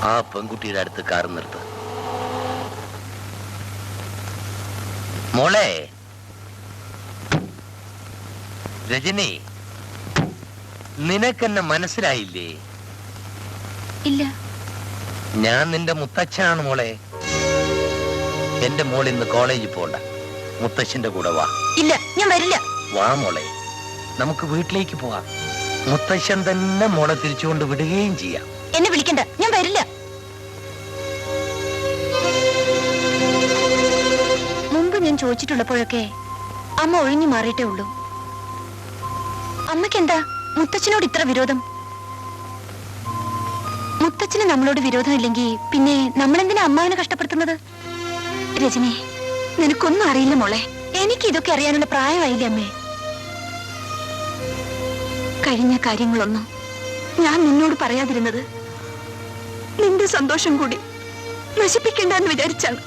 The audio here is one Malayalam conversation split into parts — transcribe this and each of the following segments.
ആ പെൺകുട്ടിയുടെ അടുത്ത് കാർ നിർത്ത്. മോളെ രജനി, നിനക്കെന്നെ മനസ്സിലായില്ലേ? ഇല്ല. ഞാൻ നിന്റെ മുത്തച്ഛനാണ് മോളെ. എന്റെ മോൾ ഇന്ന് കോളേജിൽ പോണ്ട, മുത്തച്ഛന്റെ കൂടെ വാ. ഇല്ല, ഞാൻ വരില്ല. വാ മോളെ, നമുക്ക് വീട്ടിലേക്ക് പോവാം. മുത്തച്ഛൻ തന്നെ മോളെ തിരിച്ചുകൊണ്ട് വിടുകയും ചെയ്യാം. എന്നെ വിളിക്കണ്ട, ഞാൻ വരില്ല. മുമ്പ് ഞാൻ ചോദിച്ചിട്ടുള്ളപ്പോഴൊക്കെ അമ്മ ഒഴിഞ്ഞു മാറിയിട്ടേ ഉള്ളൂ. അമ്മയ്ക്കെന്താ മുത്തച്ഛനോട് ഇത്ര വിരോധം? മുത്തച്ഛന് നമ്മളോട് വിരോധമില്ലെങ്കിൽ പിന്നെ നമ്മളെന്തിനാ അമ്മാവിനെ കഷ്ടപ്പെടുത്തുന്നത്? രജനി, നിനക്കൊന്നും അറിയില്ല മോളെ. എനിക്ക് ഇതൊക്കെ അറിയാനുള്ള പ്രായമായില്ലേ അമ്മേ? കഴിഞ്ഞ കാര്യങ്ങളൊന്നും ഞാൻ നിന്നോട് പറയാതിരുന്നത് നിന്റെ സന്തോഷം കൂടി നശിപ്പിക്കണ്ടെന്ന് വിചാരിച്ചാണ്.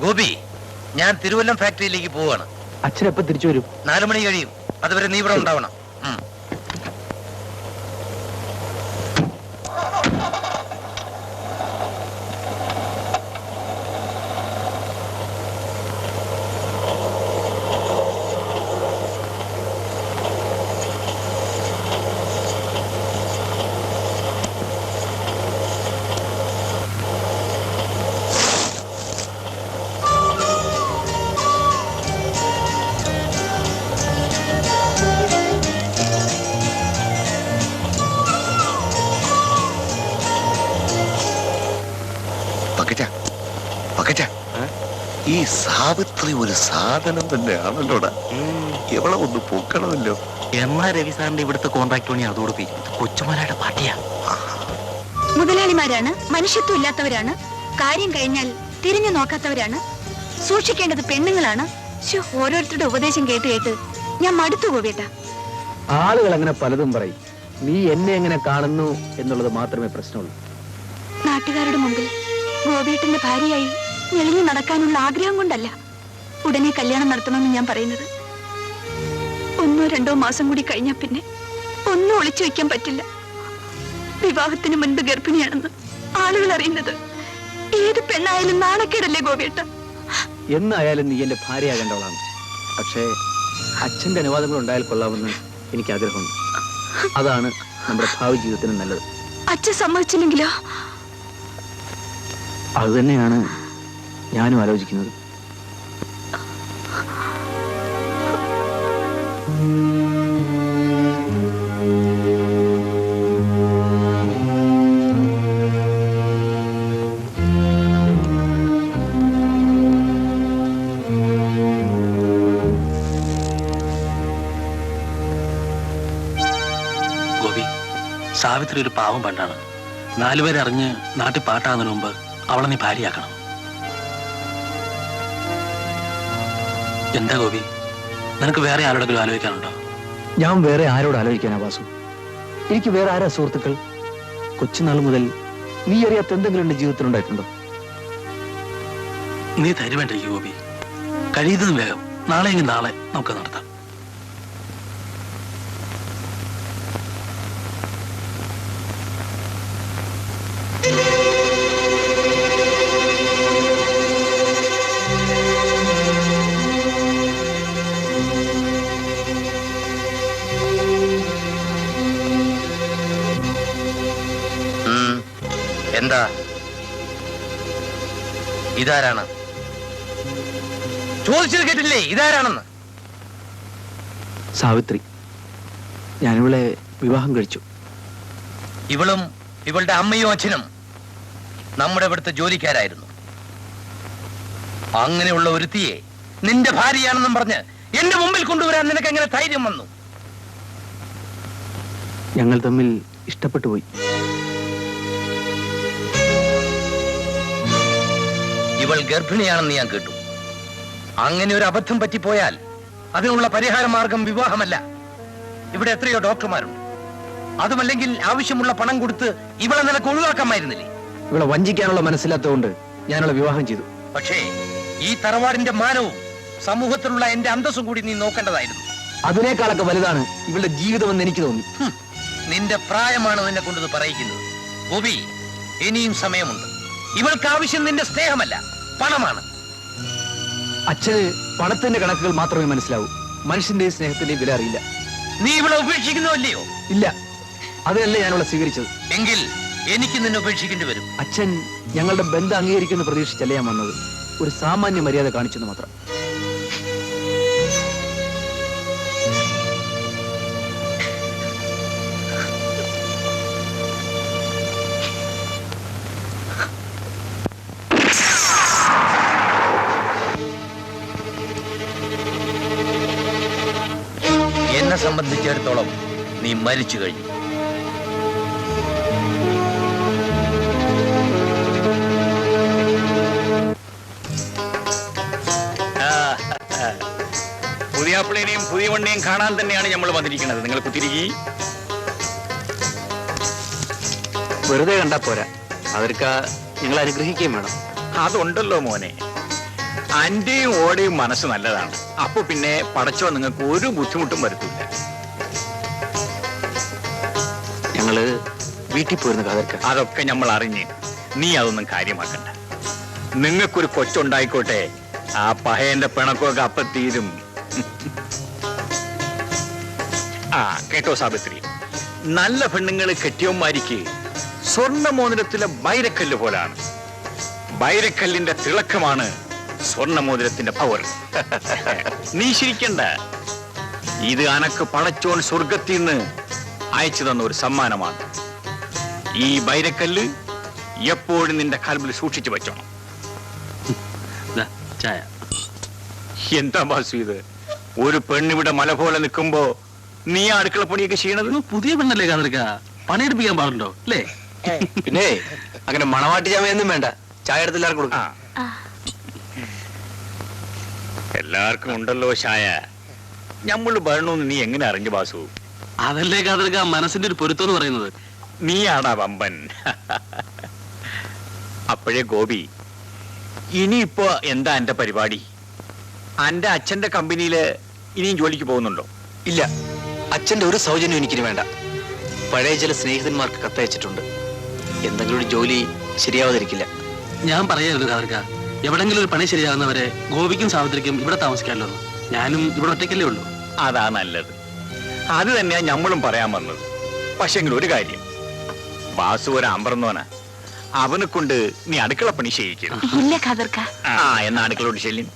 ഗോപി, ഞാൻ തിരുവല്ലം ഫാക്ടറിയിലേക്ക് പോവാണ്. അച്ഛൻ എപ്പോ തിരിച്ചു വരും? 4 മണി കഴിയും. അതുവരെ നീ ഇവിടെ ഉണ്ടാവണം. ഈ സാവിത്രി ഒരു സാധനം തന്നെയാണല്ലോടാ. എവളെ ഒന്ന് പൊക്കണമല്ലോ. എന്നാ രവി സാറിന്റെ ഇവിടുത്തെ കോൺട്രാക്ട് പണി അതോട് കൊച്ചുമാരുടെ പാർട്ടിയാ. മുതലാളിമാരാണ്, മനുഷ്യത്വം ഇല്ലാത്തവരാണ്, കാര്യം കഴിഞ്ഞാൽ തിരിഞ്ഞു നോക്കാത്തവരാണ്, സൂക്ഷിക്കേണ്ടത് പെണ്ണുങ്ങളാണ്. ഓരോരുത്തരുടെ ഉപദേശം കേട്ട് കേട്ട് ഞാൻ മടുത്തു പോവേട്ട. ആളുകൾ അങ്ങനെ പലതും പറയും. നീ എന്നെ എങ്ങനെ കാണുന്നു എന്നുള്ളത് മാത്രമേ പ്രശ്നമുള്ളൂ. നാട്ടുകാരുടെ മുമ്പിൽ ഗോപേട്ടന്റെ ഭാര്യയായി ഞെളിഞ്ഞു നടക്കാനുള്ള ആഗ്രഹം കൊണ്ടല്ല ഉടനെ കല്യാണം നടത്തണമെന്ന് ഞാൻ പറയുന്നത്. 1-2 മാസം കൂടി കഴിഞ്ഞാൽ പിന്നെ ഒന്നും ഒളിച്ചു വെക്കാൻ പറ്റില്ല. വിവാഹത്തിന് മുൻപ് ഗർഭിണിയാണെന്ന് ആളുകൾ അറിയുന്നത് ഏത് പെണ്ണായാലും നാണക്കേടല്ലേ ഗോപേട്ട? എന്നായാലും നീ എന്റെ ഭാര്യയാകേണ്ടവളാണ്. പക്ഷേ അച്ഛന്റെ അനുവാദങ്ങൾ ഉണ്ടായാൽ കൊള്ളാമെന്ന് എനിക്ക് ആഗ്രഹമുണ്ട്. അതാണ് നമ്മുടെ ഭാവി ജീവിതത്തിന് നല്ലത്. അച്ഛൻ സമ്മതിച്ചില്ലെങ്കിലോ? അത് തന്നെയാണ് ഞാനും ആലോചിക്കുന്നത്. ഗോപി, സാവിത്രി ഒരു പാവം പെണ്ണാണ്. 4 പേര് അറിഞ്ഞ് നാട്ടിൽ പാട്ടാകുന്നതിന് മുമ്പ് അവളെ നീ ഭാര്യയാക്കണം. എന്താ ഗോപി, നിനക്ക് വേറെ ആരോടെങ്കിലും ആലോചിക്കാനുണ്ടോ? ഞാൻ വേറെ ആരോട് ആലോചിക്കാനാ വാസു? എനിക്ക് വേറെ ആരാ സുഹൃത്തുക്കൾ? കൊച്ചുനാൾ മുതൽ നീ അറിയാത്ത എന്തെങ്കിലും എന്റെ ജീവിതത്തിലുണ്ടായിട്ടുണ്ടോ? നീ തരുവേണ്ട ഗോപി. കഴിയുന്നതും വേഗം നാളെയെങ്കിൽ നാളെ നമുക്ക് നടത്താം. എന്താ? ഇതാരാണ്? ചോദിച്ചത് കേട്ടില്ലേ? ഇതാരാണെന്ന്? സാവിത്രി. ഞാനിവളെ വിവാഹം കഴിച്ചു. ഇവളും ഇവളുടെ അമ്മയും അച്ഛനും നമ്മുടെ ഇവിടുത്തെ ജോലിക്കാരായിരുന്നു. അങ്ങനെയുള്ള ഒരുത്തിയെ നിന്റെ ഭാര്യയാണെന്നും പറഞ്ഞ് എന്റെ മുമ്പിൽ കൊണ്ടുവരാൻ നിനക്ക് എങ്ങനെ ധൈര്യം വന്നു? ഞങ്ങൾ തമ്മിൽ ഇഷ്ടപ്പെട്ടു പോയി. ഇവൾ ഗർഭിണിയാണെന്ന് ഞാൻ കേട്ടു. അങ്ങനെ ഒരു അബദ്ധം പറ്റിപ്പോയാൽ അതിനുള്ള പരിഹാര മാർഗം വിവാഹമല്ല. ഇവിടെ എത്രയോ ഡോക്ടർമാരുണ്ട്. അതുമല്ലെങ്കിൽ ആവശ്യമുള്ള പണം കൊടുത്ത് ഇവളെ നിനക്ക് ഒഴിവാക്കാമായിരുന്നില്ലേ? ഇവളെ വഞ്ചിക്കാനുള്ള മനസ്സിലാത്തതുകൊണ്ട് ഞാനുള്ള വിവാഹം ചെയ്തു. പക്ഷേ ഈ തറവാടിന്റെ മാനവും സമൂഹത്തിലുള്ള എന്റെ അന്തസ്സും കൂടി നീ നോക്കേണ്ടതായിരുന്നു. അതിനേക്കാളൊക്കെ വലുതാണ് ഇവളുടെ ജീവിതമെന്ന് എനിക്ക് തോന്നി. നിന്റെ പ്രായമാണ് നിന്നെ കൊണ്ടത് പറയിക്കുന്നത്. ഗോപി, ഇനിയും സമയമുണ്ട്. ഇവൾക്ക് ആവശ്യം നിന്റെ സ്നേഹമല്ല, പണമാണ്. അച്ഛന് പണത്തിന്റെ കണക്കുകൾ മാത്രമേ മനസ്സിലാവൂ. മനുഷ്യന്റെയും സ്നേഹത്തിന്റെയും വില അറിയില്ല. നീ ഇവളെ ഉപേക്ഷിക്കുന്നുവല്ലയോ? ഇല്ല, അതിനല്ലേ ഞാനിവളെ സ്വീകരിച്ചത്. എങ്കിൽ എനിക്ക് നിന്നെ ഉപേക്ഷിക്കേണ്ടി വരും. അച്ഛൻ ഞങ്ങളുടെ ബന്ധം അംഗീകരിക്കുന്ന പ്രതീക്ഷിച്ചല്ല ഞാൻ വന്നത്. ഒരു സാമാന്യ മര്യാദ കാണിച്ചെന്ന് മാത്രം. എന്നെ സംബന്ധിച്ചിടത്തോളം നീ മരിച്ചു കഴിഞ്ഞു. പുതിയാപ്പിളിനെയും പുതിയ വണ്ടിയും കാണാൻ തന്നെയാണ് നമ്മൾ വന്നിരിക്കുന്നത്. നിങ്ങൾ കുത്തിരിക്കി വെറുതെ കണ്ടാ പോരാ, അവർക്ക് നിങ്ങൾ അനുഗ്രഹിക്കുകയും വേണം. അതുണ്ടല്ലോ മോനെ. അന്റെയും ഓടെയും മനസ്സ് നല്ലതാണ്. അപ്പൊ പിന്നെ പടച്ചോ നിങ്ങൾക്ക് ഒരു ബുദ്ധിമുട്ടും വരുത്തില്ല. ഞങ്ങള് വീട്ടിൽ പോയിരുന്ന കാതർക്ക. അതൊക്കെ നമ്മൾ അറിഞ്ഞ് നീ അതൊന്നും കാര്യമാക്കണ്ട. നിങ്ങൾക്കൊരു കൊച്ചുണ്ടായിക്കോട്ടെ. ആ പഹയന്റെ പിണക്കമൊക്കെ അപ്പത്തീരും. ആ കേട്ടോ സാവിത്രി, നല്ല പെണ്ണുങ്ങൾ കെട്ടിയന്മാരിക്ക് സ്വർണ്ണ മോതിരത്തിലെ വൈരക്കല്ല് പോലാണ്. വൈരക്കല്ലിന്റെ തിളക്കമാണ് സ്വർണ്ണ മോതിരത്തിന്റെ പവർ. നീ ശരിക്കണ്ട. ഇത് അനക്ക് പടച്ചോൻ സ്വർഗത്തിൽ നിന്ന് അയച്ചു തന്ന ഒരു സമ്മാനമാണ്. ഈ വൈരക്കല്ല് എപ്പോഴും നിന്റെ കൽബിൽ സൂക്ഷിച്ചു വെച്ചോണം. ചായ. എന്താ ബാസു ഇത്? ഒരു പെണ്ണിവിടെ മല പോലെ നിൽക്കുമ്പോ നീ അടുക്കള പണിയൊക്കെ ചെയ്യണത്? പുതിയ പെണ്ണല്ലേ കാതർക്ക, പണിയെടുപ്പിക്കാൻ പാടുണ്ടോ അല്ലേ? പിന്നെ അങ്ങനെ മണവാട്ടി ചാമയൊന്നും വേണ്ട. ചായ എടുത്ത് എല്ലാവർക്കും കൊടുക്കാം. എല്ലാവർക്കും ഉണ്ടല്ലോ ചായ. ഞമ്മള് വരണമെന്ന് നീ എങ്ങനെ അറിഞ്ഞു ബാസു? അതല്ലേ കാതർക്ക മനസ്സിന്റെ ഒരു പൊരുത്തം എന്ന് പറയുന്നത്. നീയാടാ വമ്പൻ. അപ്പോഴേ ഗോപി, ഇനിയിപ്പോ എന്താ എന്റെ പരിപാടി? എന്റെ അച്ഛന്റെ കമ്പനിയില് ഇനിയും ജോലിക്ക് പോകുന്നുണ്ടോ? ഇല്ല, അച്ഛന്റെ ഒരു സൗജന്യം എനിക്കിനി വേണ്ട. പഴയ ചില സ്നേഹിതന്മാർക്ക് കത്തയച്ചിട്ടുണ്ട്. എന്തെങ്കിലും ഒരു ജോലി ശരിയാവാതിരിക്കില്ല. ഞാൻ പറയായിരുന്നു കാതർക്ക, എവിടെങ്കിലും ഒരു പണി ശരിയാകുന്നവരെ ഗോപിക്കും സാവിത്രിക്കും ഇവിടെ താമസിക്കാമല്ലോ. ഞാനും ഇവിടെ ഒറ്റയ്ക്കല്ലേ ഉള്ളൂ. അതാ നല്ലത്. അത് തന്നെയാ ഞമ്മളും പറയാൻ വന്നത്. പക്ഷെങ്കിൽ ഒരു കാര്യം, ബാസു ഒരു അമ്പറന്നോന, അവനെ കൊണ്ട് നീ അടുക്കള പണി ചെയ്യിക്കും. ഇല്ല ഖാദർക്ക. ആ എന്നാ അടുക്കളോട് ചെല്ലും.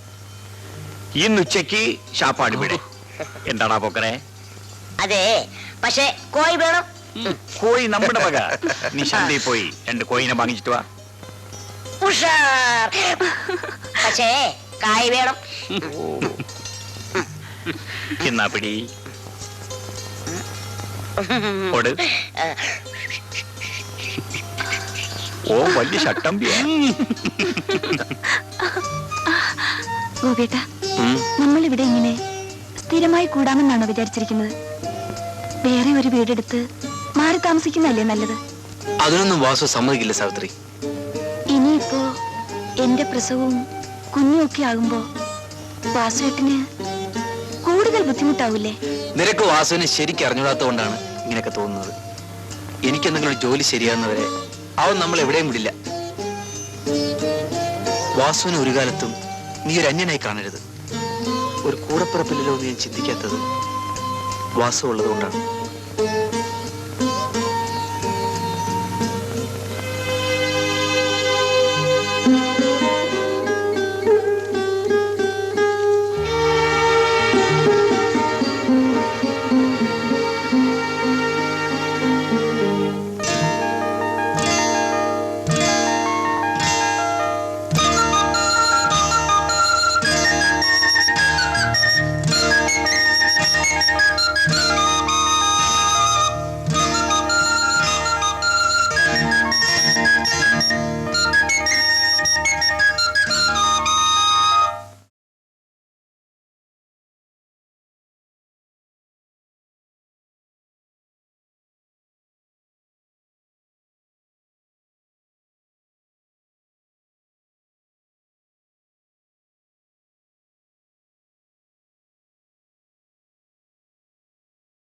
ഇന്ന് ഉച്ചക്ക് ഷാപ്പാട് വിടെ. എന്താടാ പോക്കറെ? അതെ, പക്ഷെ കോഴി വേണം. കോഴി നമ്മുടെ വക. നീ ശാന്തയിൽ പോയി 2 കോഴിനെ വാങ്ങിച്ചിട്ട് വാ. ഉഷാർ. പക്ഷേ കായ് വേണം. എന്നാ പിടി ഓട്. ഓ വലിയ ഷട്ടമ്പിയാ. ഗോപേട്ട, നമ്മൾ ഇവിടെ ഇങ്ങനെ സ്ഥിരമായി കൂടാമെന്നാണോ വിചാരിച്ചിരിക്കുന്നത്? വേറെ ഒരു വീടെടുത്ത് മാറി താമസിക്കുന്നതല്ലേ നല്ലത്? അതിനൊന്നും വാസു സമ്മതിക്കില്ല സാവിത്രി. ഇനിയിപ്പോ എന്റെ പ്രസവവും കുഞ്ഞും ഒക്കെ ആകുമ്പോ വാസുവേട്ടന് കൂടുതൽ ബുദ്ധിമുട്ടാവൂലേ? നിനക്ക് വാസുവിനെ ശരിക്കും അറിഞ്ഞൂടാത്തതുകൊണ്ടാണ് ഇങ്ങനെയൊക്കെ തോന്നുന്നത്. എനിക്കെന്തെങ്കിലും ജോലി ശരിയാകുന്നവരെ അവൻ നമ്മൾ എവിടെയും വിടില്ല. വാസുവിനെ ഒരു കാലത്തും നീ ഒരു അന്യനായി കാണരുത്. ഒരു കൂടപ്പിറപ്പില്ലല്ലോ എന്ന് ഞാൻ ചിന്തിക്കാത്തത് വാസു ഉള്ളത് കൊണ്ടാണ്.